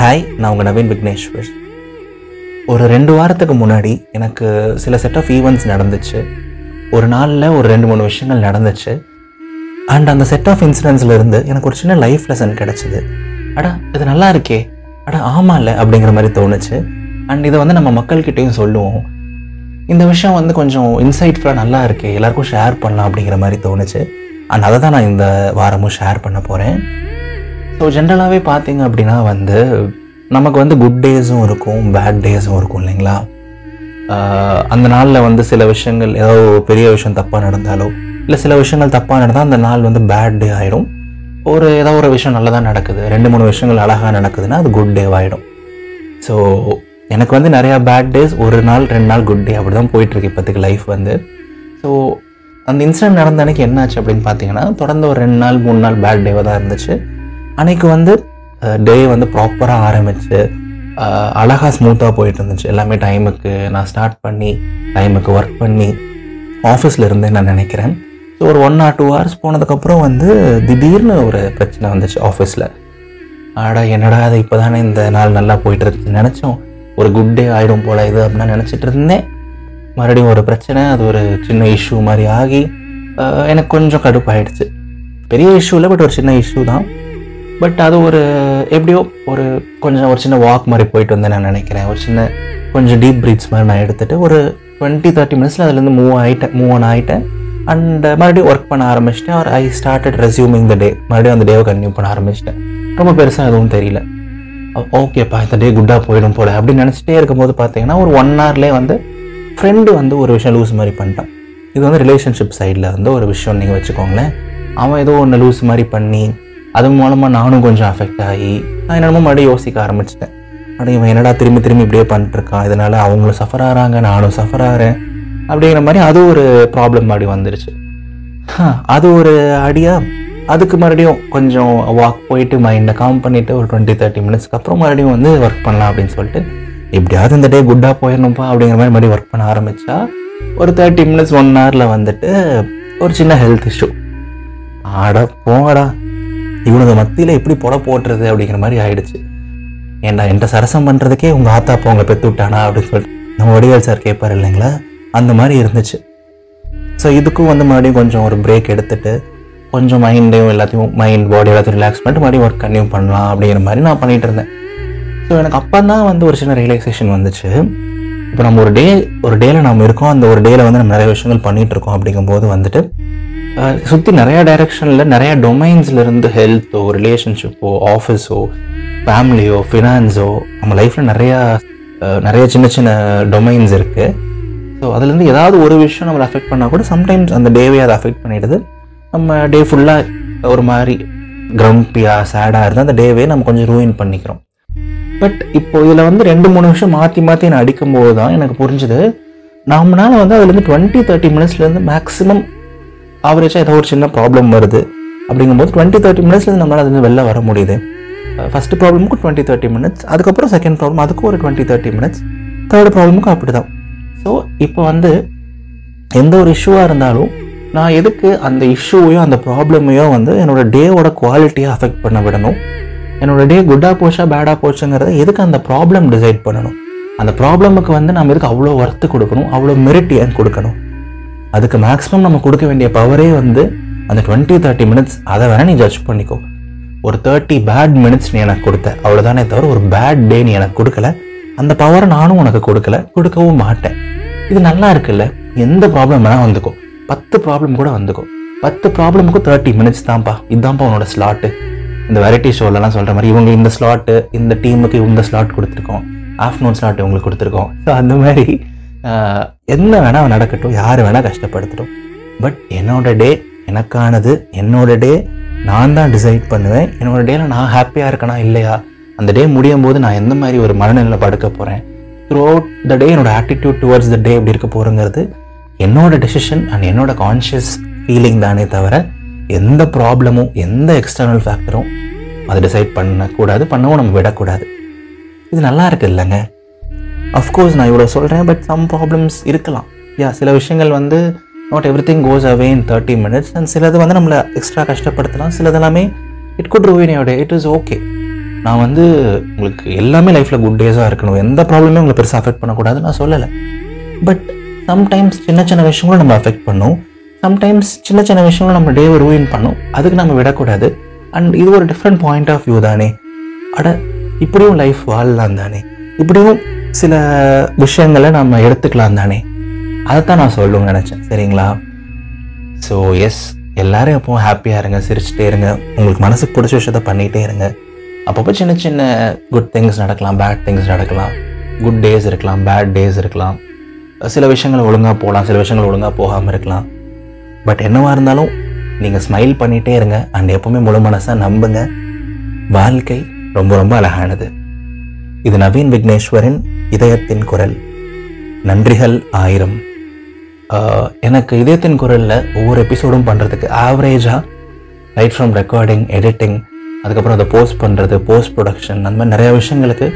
Hi, நான் உங்கள் நவீன் விக்னேஸ்வர். ஒரு 2 வாரத்துக்கு முன்னாடி எனக்கு சில செட் ஆஃப் ஈவெண்ட்ஸ் நடந்துச்சு. ஒரு நாளில் ஒரு 2-3 விஷயங்கள் நடந்துச்சு. அண்ட் அந்த செட் ஆஃப் இன்சிடென்ட்ஸ்லேருந்து எனக்கு ஒரு சின்ன லைஃப் லெசன் கிடச்சிது. இது நல்லா இருக்கே, ஆமாம் இல்லை அப்படிங்கிற மாதிரி தோணுச்சு. அண்ட் இதை நம்ம மக்கள்கிட்டையும் சொல்லுவோம். இந்த விஷயம் கொஞ்சம் இன்சைட்ஃபுல்லாக நல்லா இருக்கே, எல்லாருக்கும் ஷேர் பண்ணலாம் அப்படிங்கிற மாதிரி தோணுச்சு. அண்ட் அதை தான் நான் இந்த வாரமும் ஷேர் பண்ண போகிறேன். ஸோ ஜென்ரலாகவே பார்த்தீங்க அப்படின்னா நமக்கு குட் டேஸும் இருக்கும், பேட் டேஸும் இருக்கும் இல்லைங்களா? அந்த நாளில் சில விஷயங்கள், ஏதோ பெரிய விஷயம் தப்பாக நடந்தாலோ இல்லை சில விஷயங்கள் தப்பாக நடந்தால் அந்த நாள் பேட் டே ஆகிடும். ஏதோ ஒரு விஷயம் நல்லதாக நடக்குது, 2-3 விஷயங்கள் அழகாக நடக்குதுன்னா அது குட் டே ஆகிடும். ஸோ எனக்கு நிறையா பேட் டேஸ், 1 நாள் 2 நாள் குட் டே அப்படி தான் போயிட்டுருக்கு இப்போதைக்கு லைஃப். ஸோ அந்த இன்சிடென்ட் நடந்த அன்றைக்கி என்னாச்சு அப்படின்னு பார்த்தீங்கன்னா, தொடர்ந்து ஒரு 2 நாள் 3 நாள் பேட் டேவாக தான் இருந்துச்சு. அன்றைக்கி டே ப்ராப்பராக ஆரம்பித்து அழகாக ஸ்மூத்தாக போயிட்டு இருந்துச்சு. எல்லாமே டைமுக்கு நான் ஸ்டார்ட் பண்ணி டைமுக்கு ஒர்க் பண்ணி ஆஃபீஸில் இருந்தேன் நான் நினைக்கிறேன். ஸோ ஒரு 1 or 2 hours போனதுக்கப்புறம் திடீர்னு ஒரு பிரச்சனை வந்துச்சு ஆஃபீஸில். என்னடா அது இப்போ தானே இந்த நாள் நல்லா போயிட்டு இருந்துச்சு நினச்சோம், ஒரு குட் டே ஆகிடும் போல் இது அப்படின்னு நினச்சிட்டு இருந்தேன். மறுபடியும் ஒரு பிரச்சனை, அது ஒரு சின்ன இஷ்யூ மாதிரி ஆகி எனக்கு கொஞ்சம் கடுப்பாயிடுச்சு. பெரிய இஷ்யூ இல்லை, பட் ஒரு சின்ன இஷ்யூ தான். பட் அது எப்படியோ ஒரு சின்ன வாக் மாதிரி போயிட்டு வந்தேன் நான் நினைக்கிறேன். கொஞ்சம் டீப் ப்ரீத்ஸ் மாதிரி நான் எடுத்துகிட்டு ஒரு 20-30 minutesல அதுலேருந்து மூவ் ஆன் ஆகிட்டேன். அண்ட் மறுபடியும் ஒர்க் பண்ண ஆரம்பிச்சிட்டேன். ஐ ஸ்டார்டட் ரெஸ்யூமிங் த டே. மறுபடியும் அந்த டேவை கன்டினியூ பண்ண ஆரம்பிச்சிட்டேன். ரொம்ப பெருசாக எதுவும் தெரியல. ஓகேப்பா, இந்த டே குட்டாக போயிடும் போல அப்படின்னு நினச்சிட்டே இருக்கும்போது பார்த்தீங்கன்னா ஒரு 1 hourலேயே ஃப்ரெண்டு ஒரு விஷயம் லூஸ் மாதிரி பண்ணிட்டான். இது ரிலேஷன்ஷிப் சைடில் ஒரு விஷயம் நீங்கள் வச்சுக்கோங்களேன். அவன் ஏதோ ஒன்று லூஸ் மாதிரி பண்ணி அது மூலமாக நானும் கொஞ்சம் அஃபெக்ட் ஆகி நான் என்னமோ மறுபடியும் யோசிக்க ஆரம்பிச்சிட்டேன். இவன் என்னடா திரும்பி இப்படியே பண்ணிட்டுருக்கான், இதனால் அவங்களும் சஃபர் ஆகிறாங்க, நானும் சஃபர் ஆகிறேன் அப்படிங்கிற மாதிரி அது ஒரு ப்ராப்ளம் மாதிரி வந்துருச்சு. அது ஒரு அடியாக அதுக்கு மறுபடியும் கொஞ்சம் வாக் போயிட்டு மைண்டை காம் பண்ணிவிட்டு ஒரு 20-30 minutesக்கு அப்புறம் மறுபடியும் ஒர்க் பண்ணலாம் அப்படின்னு சொல்லிட்டு எப்படியாவது இந்த டே குட்டாக போயிடணும்ப்பா அப்படிங்கிற மாதிரி மறுபடியும் ஒர்க் பண்ண ஆரம்பித்தா ஒரு 30 minutes 1 hourல ஒரு சின்ன ஹெல்த் இஷ்யூ. போங்கடா, இவனுக்கு மத்தியில் எப்படி போட்டுறது அப்படிங்கிற மாதிரி ஆயிடுச்சு. ஏன்டா என்கிட்ட சரசம் பண்ணுறதுக்கே உங்கள் ஆத்தா அப்போ உங்களை பெற்று விட்டானா அப்படின்னு சொல்லிட்டு நம்ம வடிவேல் சார் கேட்பார் இல்லைங்களா, அந்த மாதிரி இருந்துச்சு. ஸோ இதுக்கும் மறுபடியும் கொஞ்சம் ஒரு பிரேக் எடுத்துகிட்டு கொஞ்சம் மைண்ட் பாடி எல்லாத்தையும் ரிலாக்ஸ் பண்ணிட்டு மறுபடியும் ஒர்க் கன்டினியூ பண்ணலாம் அப்படிங்கிற மாதிரி நான் பண்ணிகிட்டு இருந்தேன். ஸோ எனக்கு அப்போ தான் ஒரு சின்ன ரியலைசேஷன் வந்துச்சு. இப்போ நம்ம ஒரு டேயில் நம்ம இருக்கோம், அந்த ஒரு டேயில் நம்ம நிறைய விஷயங்கள் பண்ணிகிட்ருக்கோம். அப்படிங்கும்போது சுற்றி நிறையா டைரெக்ஷனில் நிறையா டொமைன்ஸ்லேருந்து ஹெல்த்தோ, ரிலேஷன்ஷிப்போ, ஆஃபீஸோ, ஃபேமிலியோ, ஃபினான்ஸோ, நம்ம லைஃப்பில் நிறைய சின்ன சின்ன டொமைன்ஸ் இருக்குது. ஸோ அதுலேருந்து ஏதாவது ஒரு விஷயம் நம்மளை அஃபெக்ட் பண்ணால் கூட சம்டைம்ஸ் அந்த டேவே அதை அஃபெக்ட் பண்ணிடுது. நம்ம டே ஃபுல்லாக ஒரு மாதிரி க்ரம்பியாக சேடாக இருந்தால் அந்த டேவே நம்ம கொஞ்சம் ரூயின் பண்ணிக்கிறோம். பட் இப்போ இதில் 2-3 விஷயம் மாற்றி நான் அடிக்கும்போது தான் எனக்கு புரிஞ்சுது, நம்மளால் அதுலேருந்து 20-30 minutesலேருந்து மேக்ஸிமம் ஆவரேஜாக ஏதோ ஒரு சின்ன ப்ராப்ளம் வருது. அப்படிங்கும்போது 20-30 minutesலேருந்து நம்மளால் அதுலேருந்து வெளில வர முடியுது. ஃபஸ்ட்டு ப்ராப்ளமுக்கு 20-30 minutes, அதுக்கப்புறம் செகண்ட் ப்ராப்ளம் அதுக்கும் ஒரு 20-30 minutes, தேர்ட் ப்ராப்ளமுக்கும் அப்படி தான். ஸோ இப்போ எந்த ஒரு இஷ்யூவாக இருந்தாலும் நான் எதுக்கு அந்த இஷ்யூவையோ அந்த ப்ராப்ளமையோ என்னோடய டேவோட குவாலிட்டியை அஃபெக்ட் பண்ண விடணும்? என்னோடய டே குட்டாக போச்சா பேடாக போச்சுங்கிறத எதுக்கு அந்த ப்ராப்ளம் டிசைட் பண்ணணும்? அந்த ப்ராப்ளமுக்கு நம்ம எதுக்கு அவ்வளோ ஒர்த்து கொடுக்கணும், அவ்வளோ மெரிட் ஏன் கொடுக்கணும்? அதுக்கு மேக்ஸிமம் நம்ம கொடுக்க வேண்டிய பவரே அந்த 20-30 minutes. அதை வேணால் நீ ஜட்ஜ் பண்ணிக்கோ. ஒரு 30 bad minutes நீ எனக்கு கொடுத்த, அவ்வளோதானே தவிர ஒரு பேட் டே நீ எனக்கு கொடுக்கல. அந்த பவரை நானும் உனக்கு கொடுக்கவும் மாட்டேன். இது நல்லா இருக்குல்ல? எந்த ப்ராப்ளம் வேணால் வந்துக்கோ, 10 ப்ராப்ளம் கூட வந்துக்கோ. 10 ப்ராப்ளமுக்கும் 30 minutes தான்ப்பா, இதுதான்ப்பா உன்னோட ஸ்லாட்டு. இந்த வெரைட்டி ஷோலலாம் சொல்கிற மாதிரி இவங்க இந்த ஸ்லாட்டு, இந்த டீமுக்கு இந்த ஸ்லாட் கொடுத்துருக்கோம், ஆஃப்டர்நூன் ஸ்லாட் இவங்களுக்கு கொடுத்துருக்கோம். ஸோ அந்த மாதிரி என்ன வேணால் நடக்கட்டும், யார் வேணால் கஷ்டப்படுத்தட்டும். பட் என்னோட டே எனக்கானது, என்னோட டே நான் தான் டிசைட் பண்ணுவேன். என்னோடய டேயில் நான் ஹாப்பியாக இருக்கேனா இல்லையா, அந்த டே முடியும் போது நான் எந்த மாதிரி ஒரு மனநிலையில் படுக்க போகிறேன், த்ரூ அவுட் த டே என்னோடய ஆட்டிடியூட் டுவர்ட்ஸ் த டே எப்படி இருக்க போகிறேங்கிறது என்னோட டெசிஷன் அண்ட் என்னோட கான்ஷியஸ் ஃபீலிங் தானே தவிர எந்த ப்ராப்ளமும் எந்த எக்ஸ்டர்னல் ஃபேக்டரும் அதை டிசைட் பண்ணவும் நம்ம விடக்கூடாது. இது நல்லா இருக்குது இல்லைங்க? அஃப்கோர்ஸ் நான் இவ்வளோ சொல்கிறேன், பட் சம் ப்ராப்ளம்ஸ் இருக்கலாம். சில விஷயங்கள் not everything goes away in 30 minutes. And சிலது நம்மளை எக்ஸ்ட்ரா கஷ்டப்படுத்தலாம். சிலதெல்லாமே it could ruin your day. It is okay. நான் வந்து உங்களுக்கு எல்லாமே லைஃப்பில் குட் டேஸாக இருக்கணும், எந்த ப்ராப்ளமே உங்களை பெருசாக அஃபெக்ட் பண்ணக்கூடாதுன்னு நான் சொல்லலை. பட் சம்டைம்ஸ் சின்ன சின்ன விஷயங்களும் நம்ம அஃபெக்ட் பண்ணும், சம்டைம்ஸ் சின்ன சின்ன விஷயங்களும் நம்ம டேவை ரூயின் பண்ணும். அதுக்கு நம்ம விடக்கூடாது. அண்ட் இது ஒரு டிஃப்ரெண்ட் பாயிண்ட் ஆஃப் வியூ தானே. இப்படியும் லைஃப் வாழலாம் தானே, இப்படியும் சில விஷயங்களை நம்ம எடுத்துக்கலாம் தானே, அதைத்தான் நான் சொல்லணும்னு நினச்சேன். சரிங்களா? ஸோ எஸ், எல்லாரும் எப்போ ஹாப்பியாக இருங்க, சிரிச்சுட்டே இருங்க, உங்களுக்கு மனசுக்கு பிடிச்ச விஷயத்த பண்ணிகிட்டே இருங்க. அப்பப்போ சின்ன சின்ன குட் திங்ஸ் நடக்கலாம், பேட் திங்ஸ் நடக்கலாம், குட் டேஸ் இருக்கலாம், பேட் டேஸ் இருக்கலாம், சில விஷயங்கள் ஒழுங்காக போகலாம், சில விஷயங்கள் ஒழுங்காக போகாமல் இருக்கலாம். பட் என்னவாக இருந்தாலும் நீங்கள் ஸ்மைல் பண்ணிகிட்டே இருங்க. அண்ட் எப்போவுமே முழு மனசாக நம்புங்க, வாழ்க்கை ரொம்ப ரொம்ப அழகானது. இது நவீன் விக்னேஸ்வரின் இதயத்தின் குரல். நன்றிகள் 1000. எனக்கு இதயத்தின் குரலில் ஒவ்வொரு எபிசோடும் பண்ணுறதுக்கு ஆவரேஜாக ரைட் ஃப்ரம் ரெக்கார்டிங், எடிட்டிங், அதுக்கப்புறம் அதை போஸ்ட் பண்ணுறது, போஸ்ட் ப்ரொடக்ஷன், அந்த மாதிரி நிறைய விஷயங்களுக்கு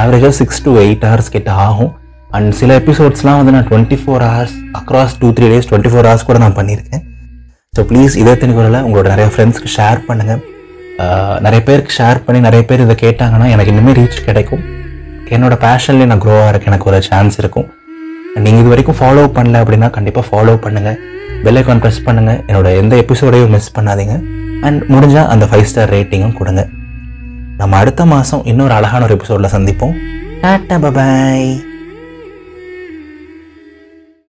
ஆவரேஜாக 6 to 8 hours கிட்ட ஆகும். அண்ட் சில எபிசோட்ஸ்லாம் வந்து நான் 24 hours அக்ராஸ் 2-3 days 24 hours கூட நான் பண்ணியிருக்கேன். ஸோ ப்ளீஸ் இதயத்தின் குரலை உங்களோட நிறைய ஃப்ரெண்ட்ஸ்க்கு ஷேர் பண்ணுங்கள். நிறைய பேருக்கு ஷேர் பண்ணி நிறைய பேர் இதை கேட்டாங்கன்னா எனக்கு இன்னுமே ரீச் கிடைக்கும். என்னோடய பேஷன்லேயே நான் க்ரோ ஆகிறதுக்கு எனக்கு ஒரு சான்ஸ் இருக்கும். நீங்கள் இது வரைக்கும் ஃபாலோ பண்ணல அப்படின்னா கண்டிப்பாக ஃபாலோ பண்ணுங்கள், பெல் ஐகான் ப்ரெஸ் பண்ணுங்கள், என்னோட எந்த எபிசோடையும் மிஸ் பண்ணாதீங்க. அண்ட் முடிஞ்சால் அந்த 5 star ரேட்டிங்கும் கொடுங்க. நம்ம அடுத்த மாதம் இன்னொரு அழகான ஒரு எபிசோடில் சந்திப்போம். Tata, bye bye.